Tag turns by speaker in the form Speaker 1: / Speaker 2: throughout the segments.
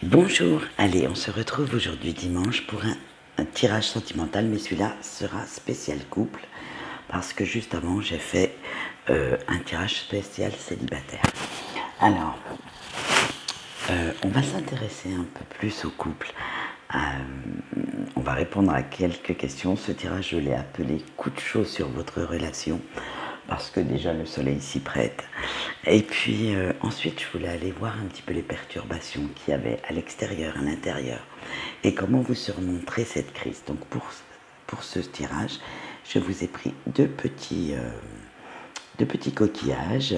Speaker 1: Bonjour, allez, on se retrouve aujourd'hui dimanche pour un tirage sentimental, mais celui-là sera spécial couple, parce que juste avant j'ai fait un tirage spécial célibataire. Alors, on va s'intéresser un peu plus au couple. On va répondre à quelques questions. Ce tirage, je l'ai appelé coup de chaud sur votre relation, parce que déjà le soleil s'y prête. Et puis ensuite, je voulais aller voir un petit peu les perturbations qu'il y avait à l'extérieur, à l'intérieur, et comment vous surmonterez cette crise. Donc pour ce tirage, je vous ai pris deux petits coquillages,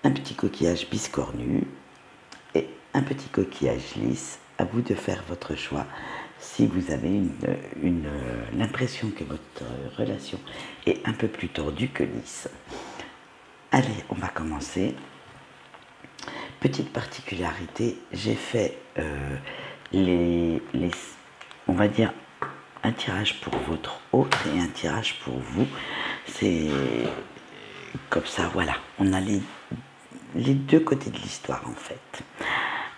Speaker 1: un petit coquillage biscornu et un petit coquillage lisse. À vous de faire votre choix si vous avez l'impression que votre relation est un peu plus tordue que lisse. Allez, on va commencer. Petite particularité, j'ai fait on va dire, un tirage pour votre autre et un tirage pour vous. C'est comme ça, voilà. On a les deux côtés de l'histoire, en fait.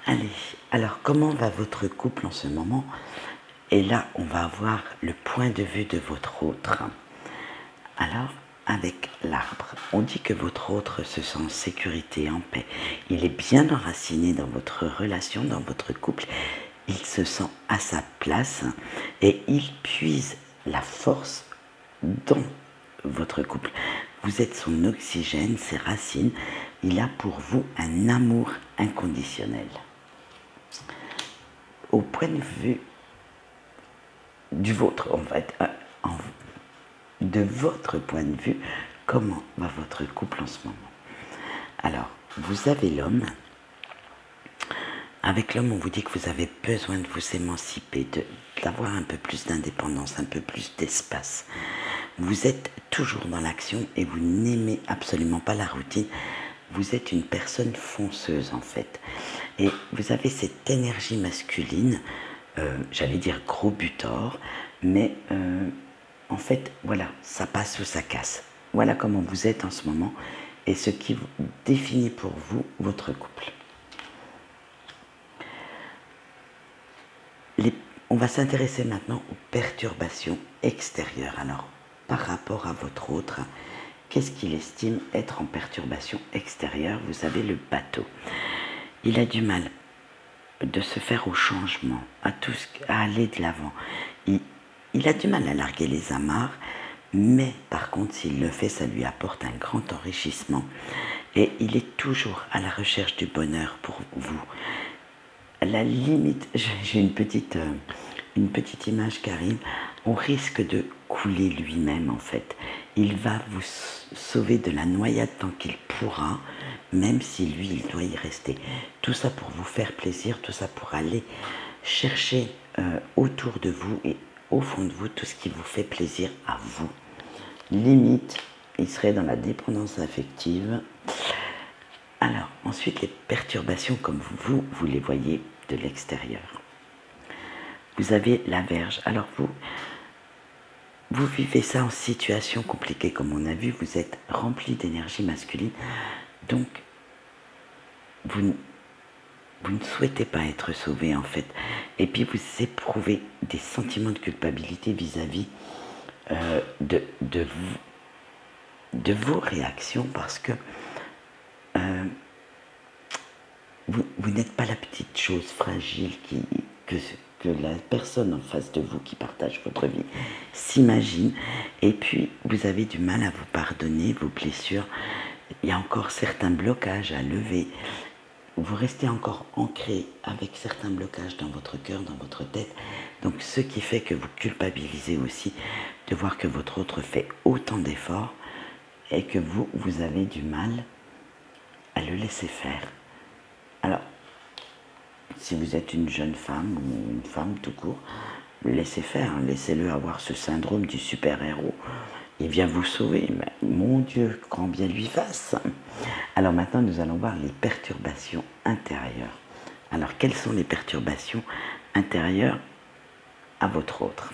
Speaker 1: Allez, alors comment va votre couple en ce moment? Et là, on va avoir le point de vue de votre autre. Alors, avec l'arbre, on dit que votre autre se sent en sécurité, en paix. Il est bien enraciné dans votre relation, dans votre couple. Il se sent à sa place et il puise la force dans votre couple. Vous êtes son oxygène, ses racines. Il a pour vous un amour inconditionnel. Au point de vue du vôtre, en fait, de votre point de vue, comment va votre couple en ce moment? Alors, vous avez l'homme. Avec l'homme, on vous dit que vous avez besoin de vous émanciper, d'avoir un peu plus d'indépendance, un peu plus d'espace. Vous êtes toujours dans l'action et vous n'aimez absolument pas la routine. Vous êtes une personne fonceuse, en fait. Et vous avez cette énergie masculine, j'allais dire gros butor, mais en fait, voilà, ça passe ou ça casse. Voilà comment vous êtes en ce moment et ce qui définit pour vous votre couple. On va s'intéresser maintenant aux perturbations extérieures. Alors, par rapport à votre autre, qu'est-ce qu'il estime être en perturbation extérieure? Vous savez, le bateau. Il a du mal de se faire au changement, à aller de l'avant. Il a du mal à larguer les amarres, mais par contre, s'il le fait, ça lui apporte un grand enrichissement. Et il est toujours à la recherche du bonheur pour vous. À la limite, j'ai une petite image qui arrive, on risque de couler lui-même en fait. Il va vous sauver de la noyade tant qu'il pourra, même si lui, il doit y rester. Tout ça pour vous faire plaisir, tout ça pour aller chercher autour de vous et au fond de vous tout ce qui vous fait plaisir à vous. Limite, il serait dans la dépendance affective. Alors, ensuite, les perturbations comme vous les voyez de l'extérieur. Vous avez la Vierge. Alors, vous vivez ça en situation compliquée, comme on a vu, vous êtes rempli d'énergie masculine, donc vous ne souhaitez pas être sauvé en fait, et puis vous éprouvez des sentiments de culpabilité vis-à-vis de vos réactions, parce que vous n'êtes pas la petite chose fragile que la personne en face de vous qui partage votre vie s'imagine, et puis vous avez du mal à vous pardonner vos blessures. Il y a encore certains blocages à lever. Vous restez encore ancré avec certains blocages dans votre cœur, dans votre tête. Donc ce qui fait que vous culpabilisez aussi de voir que votre autre fait autant d'efforts et que vous avez du mal à le laisser faire. Alors, si vous êtes une jeune femme ou une femme tout court, laissez faire, laissez-le avoir ce syndrome du super-héros. Il vient vous sauver, mais mon Dieu, grand bien lui fasse. Alors maintenant, nous allons voir les perturbations intérieures. Alors, quelles sont les perturbations intérieures à votre autre?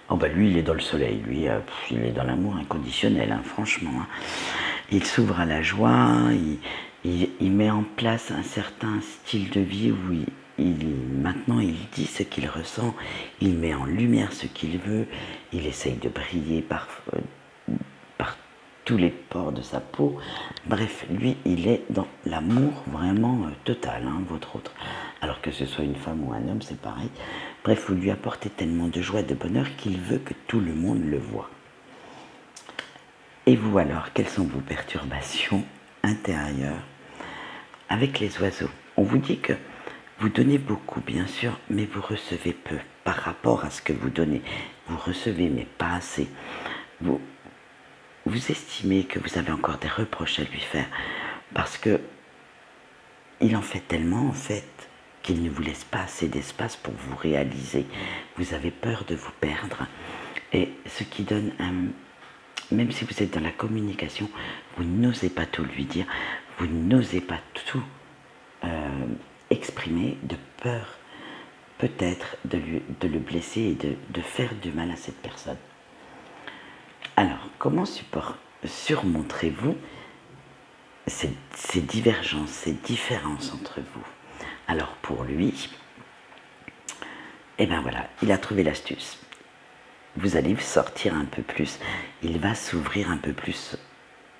Speaker 1: Oh ben lui, il est dans le soleil, lui, il est dans l'amour inconditionnel, hein, franchement. Hein. Il s'ouvre à la joie, il met en place un certain style de vie où maintenant il dit ce qu'il ressent, il met en lumière ce qu'il veut, il essaye de briller par tous les pores de sa peau. Bref, lui, il est dans l'amour vraiment total, hein, votre autre. Alors que ce soit une femme ou un homme, c'est pareil. Bref, vous lui apportez tellement de joie et de bonheur qu'il veut que tout le monde le voit. Et vous alors, quelles sont vos perturbations intérieures avec les oiseaux? On vous dit que vous donnez beaucoup, bien sûr, mais vous recevez peu par rapport à ce que vous donnez. Vous recevez, mais pas assez. Vous estimez que vous avez encore des reproches à lui faire parce que il en fait tellement, en fait, qu'il ne vous laisse pas assez d'espace pour vous réaliser. Vous avez peur de vous perdre. Et ce qui donne même si vous êtes dans la communication, vous n'osez pas tout lui dire, vous n'osez pas tout exprimer de peur peut-être de le blesser et de faire du mal à cette personne. Alors, comment surmonterez-vous ces divergences, ces différences entre vous? Alors pour lui, eh bien voilà, il a trouvé l'astuce. Vous allez sortir un peu plus, il va s'ouvrir un peu plus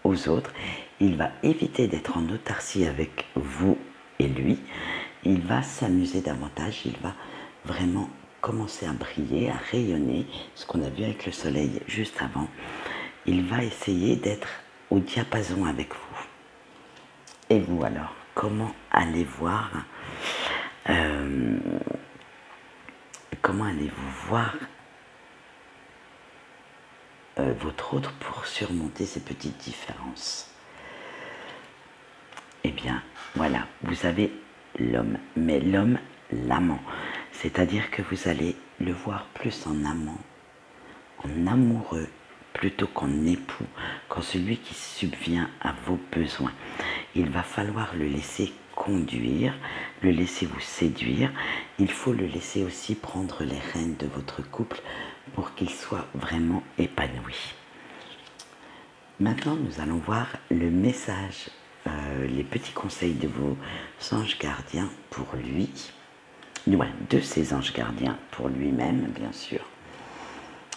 Speaker 1: aux autres, il va éviter d'être en autarcie avec vous et lui, il va s'amuser davantage, il va vraiment commencer à briller, à rayonner, ce qu'on a vu avec le soleil juste avant. Il va essayer d'être au diapason avec vous. Et vous alors, comment allez voir votre autre pour surmonter ces petites différences? Eh bien, voilà, vous avez l'homme, mais l'homme, l'amant. C'est-à-dire que vous allez le voir plus en amant, en amoureux, plutôt qu'en époux, qu'en celui qui subvient à vos besoins. Il va falloir le laisser conduire, le laisser vous séduire. Il faut le laisser aussi prendre les rênes de votre couple pour qu'il soit vraiment épanoui. Maintenant, nous allons voir le message, les petits conseils de vos anges gardiens pour lui, de ses anges gardiens pour lui-même, bien sûr.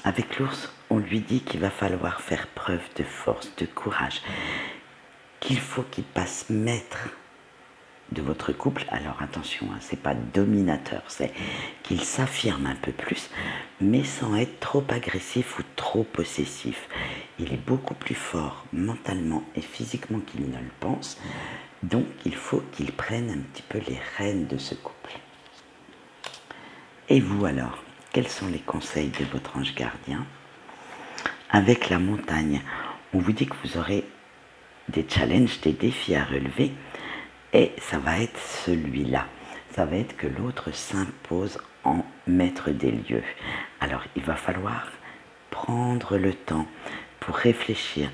Speaker 1: Avec l'ours, on lui dit qu'il va falloir faire preuve de force, de courage, qu'il faut qu'il passe maître de votre couple. Alors attention, hein, c'est pas dominateur, c'est qu'il s'affirme un peu plus, mais sans être trop agressif ou trop possessif. Il est beaucoup plus fort mentalement et physiquement qu'il ne le pense, donc il faut qu'il prenne un petit peu les rênes de ce couple. Et vous alors, quels sont les conseils de votre ange gardien? Avec la montagne, on vous dit que vous aurez des challenges, des défis à relever, et ça va être celui-là. Ça va être que l'autre s'impose en maître des lieux. Alors, il va falloir prendre le temps pour réfléchir,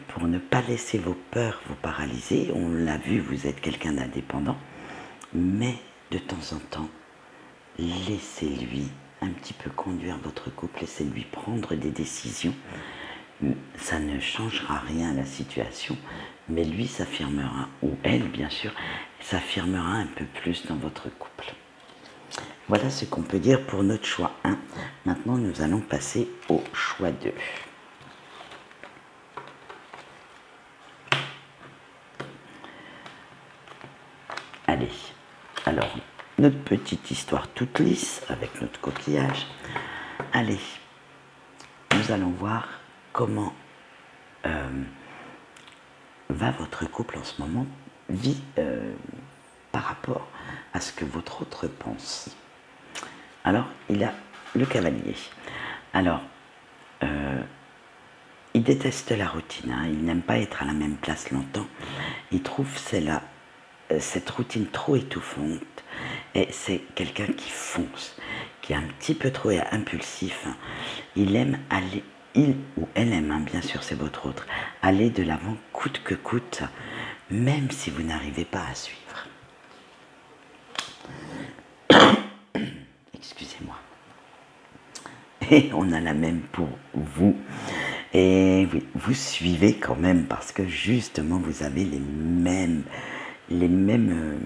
Speaker 1: pour ne pas laisser vos peurs vous paralyser. On l'a vu, vous êtes quelqu'un d'indépendant, mais de temps en temps, laissez-lui un petit peu conduire votre couple, laissez-lui prendre des décisions. Ça ne changera rien à la situation, mais lui s'affirmera, ou elle bien sûr, s'affirmera un peu plus dans votre couple. Voilà ce qu'on peut dire pour notre choix 1. Maintenant, nous allons passer au choix 2. Allez, alors, notre petite histoire toute lisse avec notre coquillage. Allez, nous allons voir comment va votre couple en ce moment, vit par rapport à ce que votre autre pense. Alors, il a le cavalier. Alors, il déteste la routine, hein. Il n'aime pas être à la même place longtemps. Il trouve cette routine trop étouffante, et c'est quelqu'un qui fonce, qui est un petit peu trop impulsif. Il aime aller, il ou elle aime, hein, bien sûr c'est votre autre, aller de l'avant coûte que coûte, même si vous n'arrivez pas à suivre. Excusez-moi. Et on a la même pour vous. Et oui, vous suivez quand même parce que justement vous avez les mêmes les mêmes,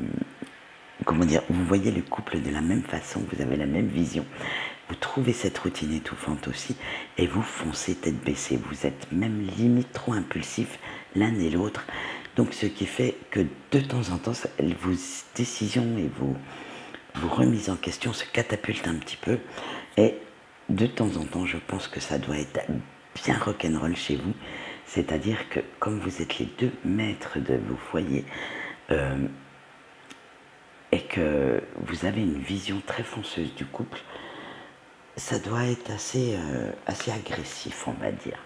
Speaker 1: comment dire, vous voyez le couple de la même façon, vous avez la même vision, vous trouvez cette routine étouffante aussi, et vous foncez tête baissée, vous êtes même limite trop impulsifs l'un et l'autre, donc ce qui fait que de temps en temps, vos décisions et vos remises en question se catapultent un petit peu, et de temps en temps, je pense que ça doit être bien rock'n'roll chez vous, c'est-à-dire que comme vous êtes les deux maîtres de vos foyers, et que vous avez une vision très fonceuse du couple, ça doit être assez agressif, on va dire.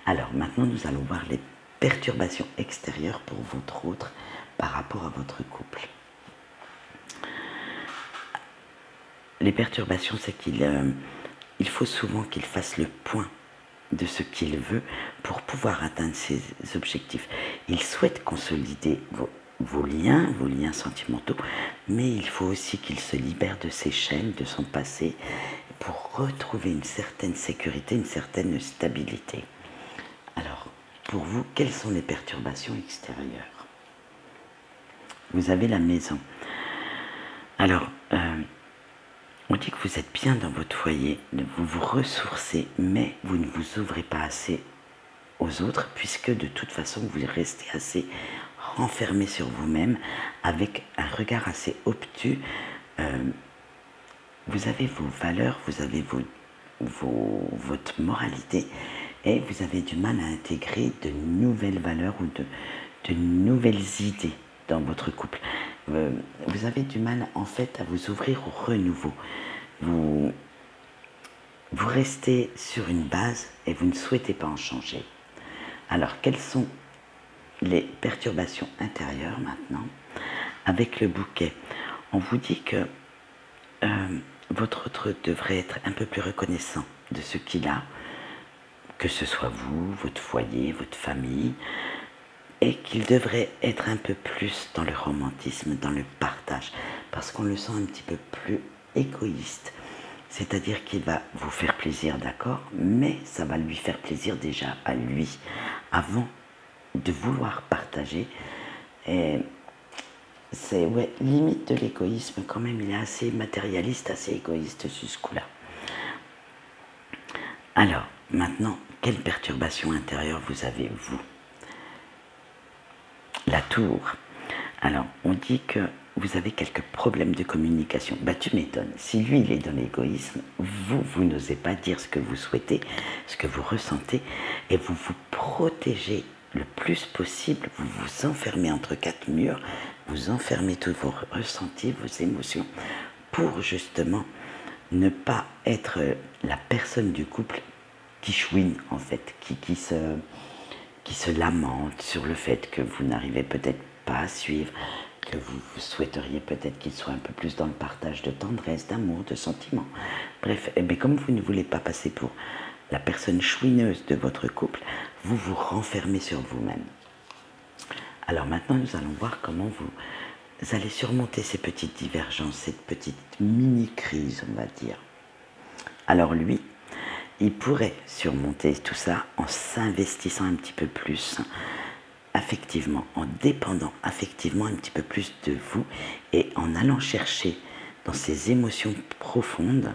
Speaker 1: Alors maintenant, nous allons voir les perturbations extérieures pour votre autre par rapport à votre couple. Les perturbations, c'est il faut souvent qu'il fasse le point de ce qu'il veut pour pouvoir atteindre ses objectifs. Il souhaite consolider vos liens sentimentaux, mais il faut aussi qu'il se libère de ses chaînes, de son passé, pour retrouver une certaine sécurité, une certaine stabilité. Alors, pour vous, quelles sont les perturbations extérieures? Vous avez la maison. Alors, on dit que vous êtes bien dans votre foyer, vous vous ressourcez, mais vous ne vous ouvrez pas assez aux autres, puisque de toute façon, vous restez assez renfermé sur vous-même, avec un regard assez obtus. Vous avez vos valeurs, vous avez votre moralité, et vous avez du mal à intégrer de nouvelles valeurs ou de nouvelles idées dans votre couple. Vous avez du mal en fait à vous ouvrir au renouveau. Vous restez sur une base et vous ne souhaitez pas en changer. Alors, quelles sont les perturbations intérieures maintenant? Avec le bouquet, on vous dit que votre autre devrait être un peu plus reconnaissant de ce qu'il a, que ce soit vous, votre foyer, votre famille, et qu'il devrait être un peu plus dans le romantisme, dans le partage, parce qu'on le sent un petit peu plus égoïste. C'est-à-dire qu'il va vous faire plaisir, d'accord, mais ça va lui faire plaisir déjà à lui, avant de vouloir partager. Et c'est limite de l'égoïsme quand même, il est assez matérialiste, assez égoïste sur ce coup-là. Alors, maintenant, quelle perturbation intérieure vous avez, vous? La tour. Alors, on dit que vous avez quelques problèmes de communication. Bah, tu m'étonnes. Si lui, il est dans l'égoïsme, vous n'osez pas dire ce que vous souhaitez, ce que vous ressentez, et vous vous protégez le plus possible, vous vous enfermez entre quatre murs, vous enfermez tous vos ressentis, vos émotions, pour justement ne pas être la personne du couple qui chouine, en fait, qui se lamente sur le fait que vous n'arrivez peut-être pas à suivre, que vous souhaiteriez peut-être qu'il soit un peu plus dans le partage de tendresse, d'amour, de sentiments. Bref, mais comme vous ne voulez pas passer pour la personne chouineuse de votre couple, vous vous renfermez sur vous-même. Alors maintenant, nous allons voir comment vous allez surmonter ces petites divergences, cette petite mini-crise, on va dire. Alors lui, il pourrait surmonter tout ça en s'investissant un petit peu plus affectivement, en dépendant affectivement un petit peu plus de vous et en allant chercher dans ses émotions profondes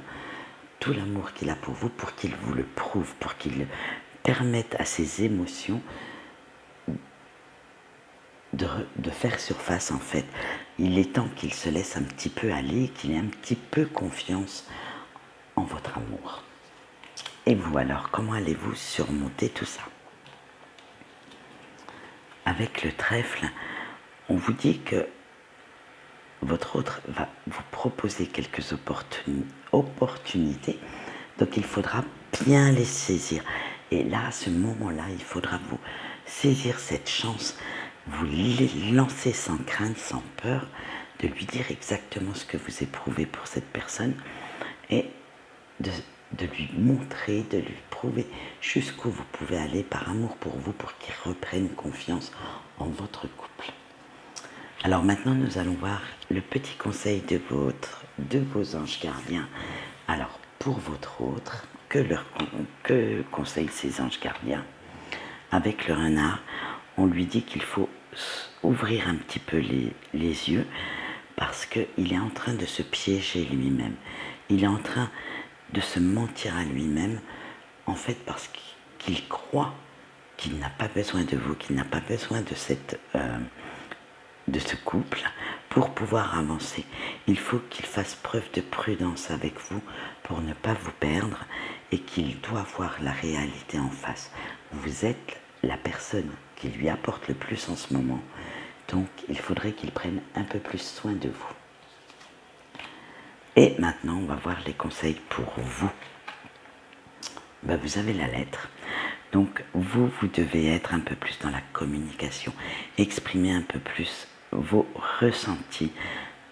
Speaker 1: tout l'amour qu'il a pour vous, pour qu'il vous le prouve, pour qu'il permette à ses émotions de faire surface en fait. Il est temps qu'il se laisse un petit peu aller, qu'il ait un petit peu confiance en votre amour. Et vous alors, comment allez-vous surmonter tout ça? Avec le trèfle, on vous dit que votre autre va vous proposer quelques opportunités, donc il faudra bien les saisir. Et là, à ce moment-là, il faudra vous saisir cette chance, vous lancer sans crainte, sans peur, de lui dire exactement ce que vous éprouvez pour cette personne et de lui montrer, de lui prouver jusqu'où vous pouvez aller par amour pour vous, pour qu'il reprenne confiance en votre couple. Alors maintenant, nous allons voir le petit conseil de vos anges gardiens. Alors, pour votre autre, que conseillent ces anges gardiens? Avec le renard, on lui dit qu'il faut ouvrir un petit peu les yeux, parce qu'il est en train de se piéger lui-même. Il est en train de se mentir à lui-même, en fait parce qu'il croit qu'il n'a pas besoin de vous, qu'il n'a pas besoin de ce couple pour pouvoir avancer. Il faut qu'il fasse preuve de prudence avec vous pour ne pas vous perdre, et qu'il doit voir la réalité en face. Vous êtes la personne qui lui apporte le plus en ce moment, donc il faudrait qu'il prenne un peu plus soin de vous. Et maintenant, on va voir les conseils pour vous. Vous avez la lettre. Donc, vous devez être un peu plus dans la communication, exprimer un peu plus vos ressentis,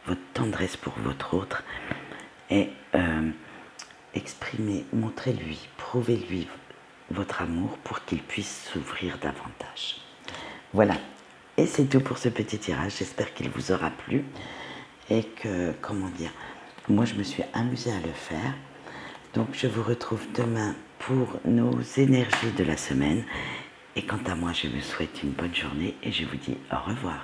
Speaker 1: votre tendresse pour votre autre, et exprimer, montrez-lui, prouvez-lui votre amour pour qu'il puisse s'ouvrir davantage. Voilà, et c'est tout pour ce petit tirage. J'espère qu'il vous aura plu et que, comment dire, moi je me suis amusée à le faire. Donc je vous retrouve demain pour nos énergies de la semaine. Et quant à moi, je vous souhaite une bonne journée et je vous dis au revoir.